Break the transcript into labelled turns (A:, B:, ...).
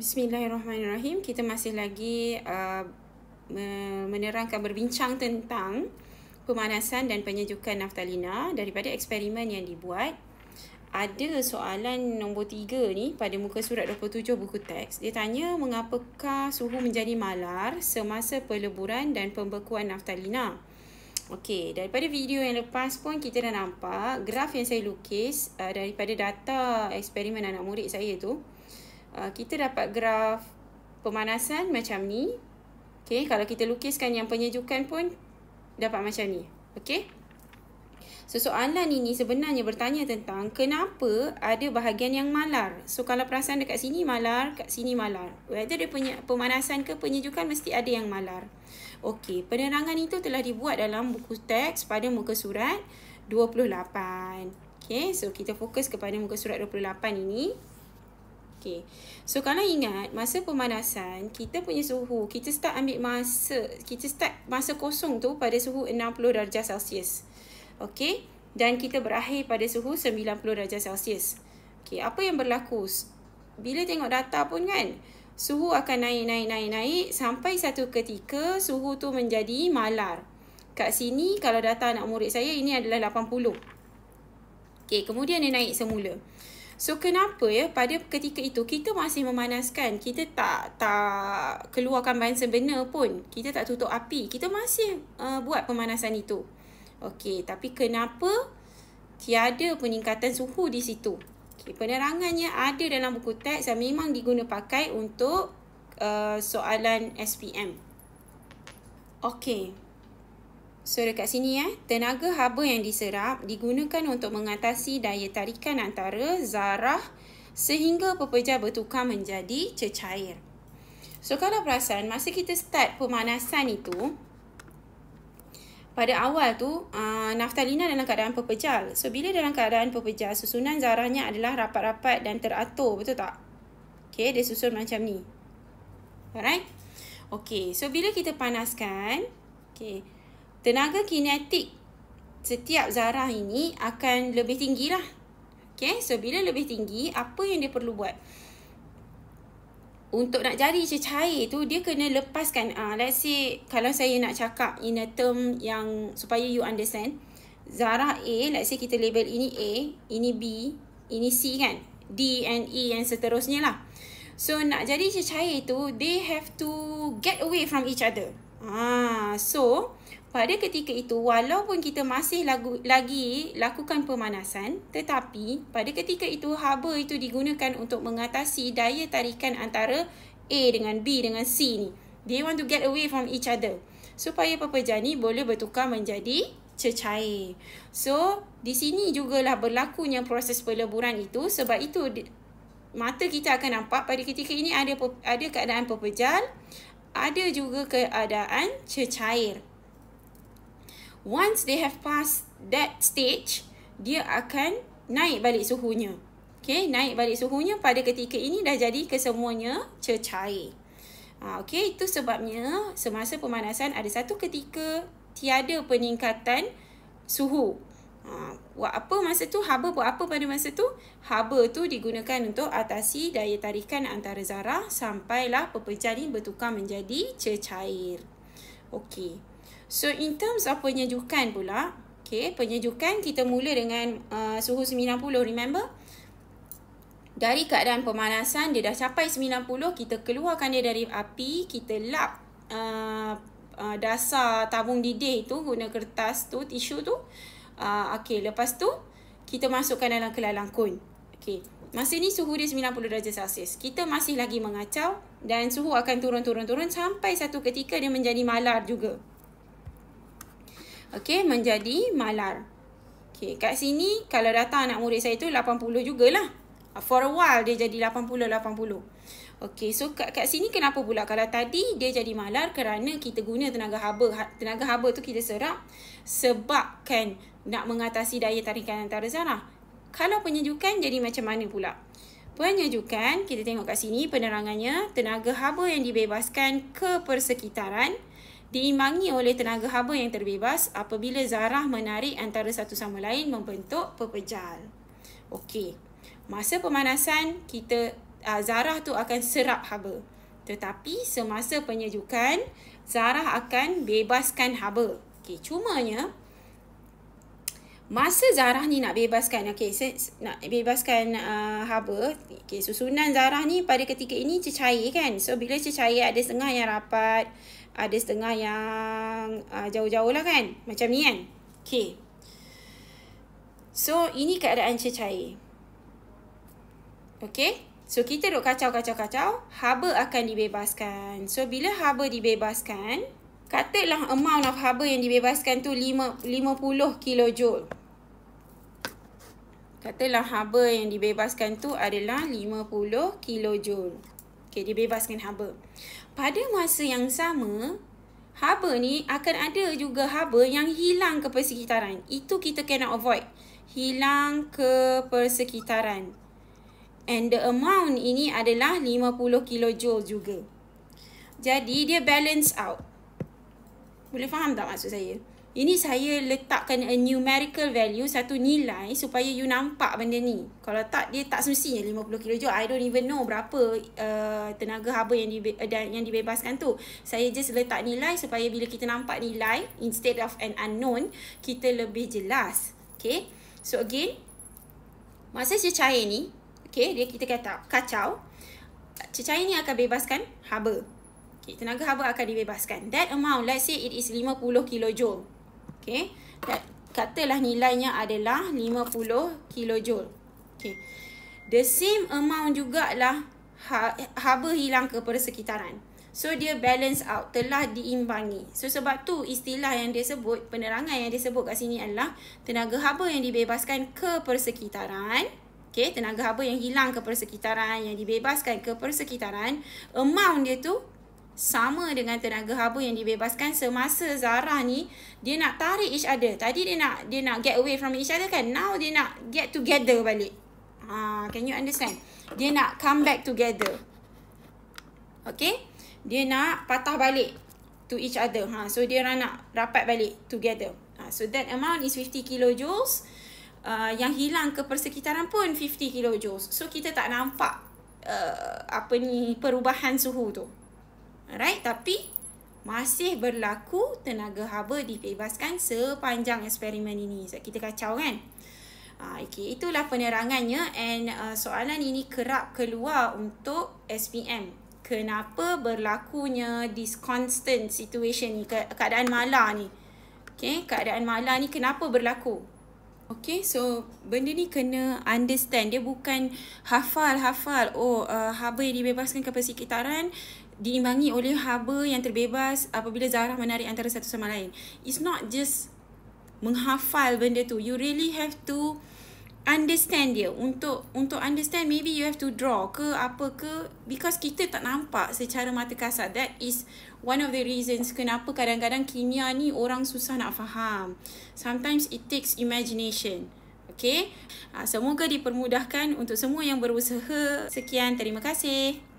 A: Bismillahirrahmanirrahim. Kita masih lagi menerangkan, berbincang tentang pemanasan dan penyejukan naftalina daripada eksperimen yang dibuat. Ada soalan nombor 3 ni pada muka surat 27 buku teks. Dia tanya mengapakah suhu menjadi malar semasa peleburan dan pembekuan naftalina. Okey, daripada video yang lepas pun kita dah nampak graf yang saya lukis daripada data eksperimen anak murid saya tu. Kita dapat graf pemanasan macam ni. Okey, kalau kita lukiskan yang penyejukan pun dapat macam ni. Okey. So, soalan ini sebenarnya bertanya tentang kenapa ada bahagian yang malar. So, kalau perasan dekat sini malar, kat sini malar. Whether dia pemanasan ke penyejukan mesti ada yang malar. Okey, penerangan itu telah dibuat dalam buku teks pada muka surat 28. Okey, so kita fokus kepada muka surat 28 ini. Okay. So kalau ingat masa pemanasan kita punya suhu, kita start masa kosong tu pada suhu 60 darjah Celsius. Okay. Dan kita berakhir pada suhu 90 darjah Celsius. Okay. Apa yang berlaku? Bila tengok data pun kan, suhu akan naik sampai satu ketika suhu tu menjadi malar. Kat sini kalau data anak murid saya ini adalah 80. Okay. Kemudian dia naik semula. So, kenapa ya pada ketika itu kita masih memanaskan, kita tak keluarkan bahan sebenar pun, kita tak tutup api, kita masih buat pemanasan itu. Okey, tapi kenapa tiada peningkatan suhu di situ? Okay, penerangannya ada dalam buku teks yang memang diguna pakai untuk soalan SPM. Okey. So dekat sini tenaga haba yang diserap digunakan untuk mengatasi daya tarikan antara zarah sehingga pepejar bertukar menjadi cecair. So kalau perasan masa kita start pemanasan itu, pada awal tu naftalina dalam keadaan pepejar. So bila dalam keadaan pepejar, susunan zarahnya adalah rapat-rapat dan teratur, betul tak? Okay, dia susun macam ni. Alright? Okay, so bila kita panaskan, okay, tenaga kinetik setiap zarah ini akan lebih tinggi lah. Okay, so bila lebih tinggi, apa yang dia perlu buat? Untuk nak jadi cecair tu, dia kena lepaskan. Let's say, kalau saya nak cakap in a term yang supaya you understand. Zarah A, let's say kita label ini A, ini B, ini C kan? D and E and seterusnya lah. So, nak jadi cecair tu, they have to get away from each other. So, pada ketika itu, walaupun kita masih lagi lakukan pemanasan, tetapi pada ketika itu, haba itu digunakan untuk mengatasi daya tarikan antara A dengan B dengan C ni. They want to get away from each other. Supaya pepejar ni boleh bertukar menjadi cecair. So, di sini jugalah berlakunya proses peleburan itu. Sebab itu, mata kita akan nampak pada ketika ini ada keadaan pepejar, ada juga keadaan cecair. Once they have passed that stage, dia akan naik balik suhunya. Okay, naik balik suhunya pada ketika ini dah jadi kesemuanya cecair. Okay, itu sebabnya semasa pemanasan ada satu ketika tiada peningkatan suhu. Buat apa masa tu? Haba buat apa pada masa tu? Haba tu digunakan untuk atasi daya tarikan antara zarah sampailah pepejar ni bertukar menjadi cecair. Okay. So, in terms of penyejukan pula, okay, penyejukan kita mula dengan suhu 90, remember? Dari keadaan pemanasan, dia dah capai 90, kita keluarkan dia dari api, kita lap dasar tabung didih tu, guna kertas tu, tisu tu. Okay, lepas tu, kita masukkan dalam kelalang kun. Okay, masa ni suhu dia 90 darjah Celsius. Kita masih lagi mengacau dan suhu akan turun sampai satu ketika dia menjadi malar juga. Okey, menjadi malar. Okey, kat sini kalau data anak murid saya tu 80 jugalah. For a while dia jadi 80. Okey, so kat sini kenapa pula? Kalau tadi dia jadi malar kerana kita guna tenaga haba. Tenaga haba tu kita serap sebabkan nak mengatasi daya tarikan antara zarah. Kalau penyejukan jadi macam mana pula? Penyejukan, kita tengok kat sini penerangannya, tenaga haba yang dibebaskan ke persekitaran diimbangi oleh tenaga haba yang terbebas apabila zarah menarik antara satu sama lain membentuk pepejal. Okey. Masa pemanasan kita zarah tu akan serap haba. Tetapi semasa penyejukan, zarah akan bebaskan haba. Okey, cumanya masa zarah ni nak bebaskan, nak bebaskan haba, susunan zarah ni pada ketika ini cecair kan. So bila cecair ada setengah yang rapat, ada setengah yang jauh-jauh lah kan. Macam ni kan. Okay. So ini keadaan cecair. Okay. So kita duk kacau, haba akan dibebaskan. So bila haba dibebaskan, katalah amount of haba yang dibebaskan tu 50 kilojoule. Katalah haba yang dibebaskan tu adalah 50 kilojoule. Okay, dibebaskan haba. Pada masa yang sama, haba ni akan ada juga haba yang hilang ke persekitaran. Itu kita cannot avoid. Hilang ke persekitaran. And the amount ini adalah 50 kilojoule juga. Jadi dia balance out. Boleh faham tak maksud saya? Ini saya letakkan a numerical value, satu nilai supaya you nampak benda ni. Kalau tak, dia tak semestinya 50 kilojoule. I don't even know berapa tenaga haba yang dibebaskan tu. Saya just letak nilai supaya bila kita nampak nilai, instead of an unknown, kita lebih jelas. Okay. So again, masa cecair ni, okay, kita kata kacau, cecair ni akan bebaskan haba. Okay, tenaga haba akan dibebaskan. That amount, let's say it is 50 kilojoule. Okay, katalah nilainya adalah 50 kilojoule. Okay, the same amount jugalah haba hilang ke persekitaran. So dia balance out, telah diimbangi. So sebab tu istilah yang dia sebut, penerangan yang dia sebut kat sini adalah tenaga haba yang dibebaskan ke persekitaran. Okay, tenaga haba yang hilang ke persekitaran, yang dibebaskan ke persekitaran, amount dia tu sama dengan tenaga haba yang dibebaskan semasa zarah ni dia nak tarik each other. Tadi dia nak get away from each other kan. Now dia nak get together balik. Can you understand? Dia nak come back together. Okay? Dia nak patah balik to each other. So dia nak rapat balik together. So that amount is 50 kilojoules. Yang hilang ke persekitaran pun 50 kilojoules. So kita tak nampak perubahan suhu tu. Alright, tapi masih berlaku tenaga haba dibebaskan sepanjang eksperimen ini. So, kita kacau kan? Okay, itulah penerangannya. And soalan ini kerap keluar untuk SPM. Kenapa berlakunya this constant situation ni, keadaan mala ni? Okay, keadaan mala ni kenapa berlaku? Okay, so benda ni kena understand. Dia bukan hafal. Haba yang dibebaskan ke persekitaran diimbangi oleh haba yang terbebas apabila zarah menarik antara satu sama lain. It's not just menghafal benda tu. You really have to understand dia. Untuk understand, maybe you have to draw ke apa ke, because kita tak nampak secara mata kasar. That is one of the reasons kenapa kadang-kadang kimia ni orang susah nak faham. Sometimes it takes imagination. Okay, semoga dipermudahkan untuk semua yang berusaha. Sekian, terima kasih.